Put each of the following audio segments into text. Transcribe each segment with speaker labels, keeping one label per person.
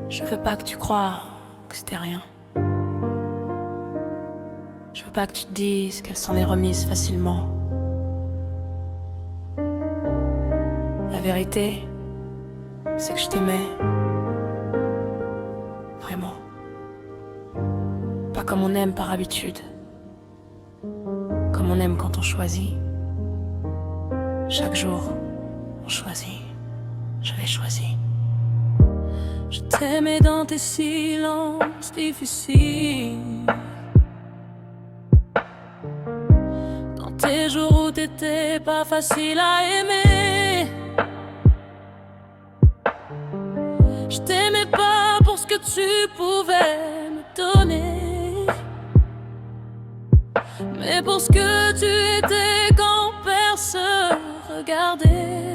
Speaker 1: Je veux pas que tu crois que c'était rien. Je veux pas que tu te dises qu'elle s'en est remise facilement. La vérité, c'est que je t'aimais. Vraiment. Pas comme on aime par habitude. Comme on aime quand on choisit. Chaque jour, on choisit. J'avais choisi. Je t'aimais dans tes silences difficiles, dans tes jours où t'étais pas facile à aimer. Je t'aimais pas pour ce que tu pouvais me donner, mais pour ce que tu étais quand personne regardait.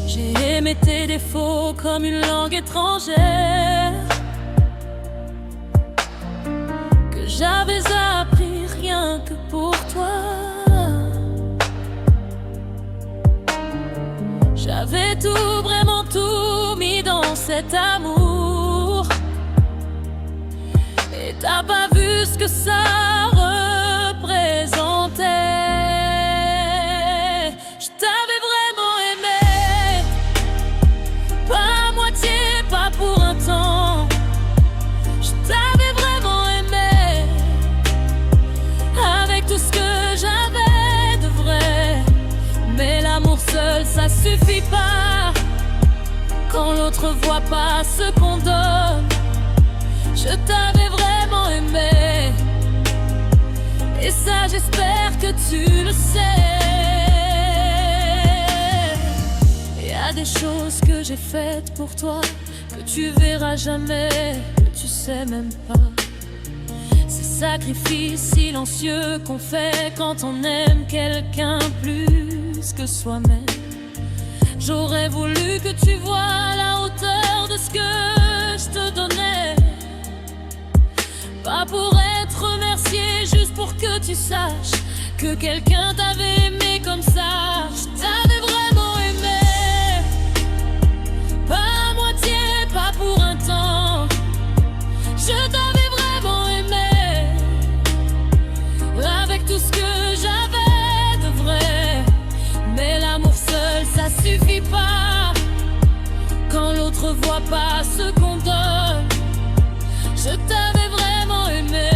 Speaker 1: J'ai aimé tes défauts comme une langue étrangère que j'avais appris rien que pour toi. J'avais tout, vraiment tout mis dans cet amour, et t'as pas vu ce que ça représentait. Je t'avais vraiment aimé, pas à moitié, pas pour un temps. Je t'avais vraiment aimé, avec tout ce que j'avais de vrai. Mais l'amour seul, ça suffit pas, quand l'autre voit pas ce qu'on donne. Je t'avais vraiment aimé, et ça j'espère que tu le sais. Y a des choses que j'ai faites pour toi, que tu verras jamais, que tu sais même pas. Ces sacrifices silencieux qu'on fait quand on aime quelqu'un plus que soi-même. J'aurais voulu que tu vois la hauteur de ce que je te donnais, pas pour être remercié, juste pour que tu saches que quelqu'un t'avait aimé comme ça. Je t'avais vraiment aimé, pas à moitié, pas pour un temps. Je t'avais vraiment aimé, avec tout ce que j'avais de vrai. Mais l'amour seul, ça suffit pas, quand l'autre voit pas ce qu'on donne. Je t'avais vraiment aimé,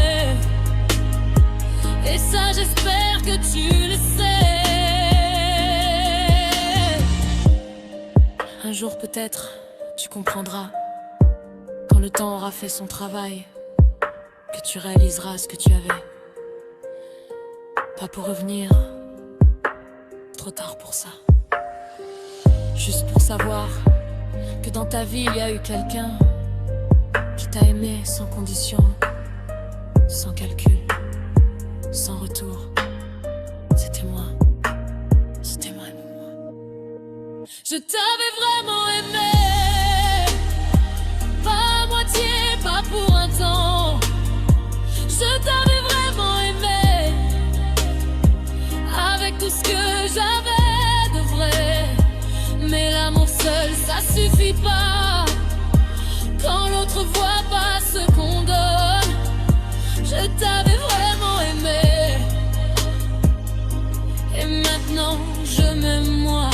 Speaker 1: et ça j'espère que tu le sais. Un jour peut-être tu comprendras, quand le temps aura fait son travail, que tu réaliseras ce que tu avais. Pas pour revenir, trop tard pour ça. Juste pour savoir que dans ta vie il y a eu quelqu'un qui t'a aimé sans condition, sans calcul, sans retour. C'était moi, c'était moi. Je t'avais vraiment aimé, pas à moitié, pas pour un temps. Je t'avais vraiment aimé, avec tout ce que j'avais de vrai. Mais l'amour seul, ça suffit pas, quand l'autre voit pas ce qu'on donne. Je t'avais vraiment aimé, et maintenant je m'aime moi.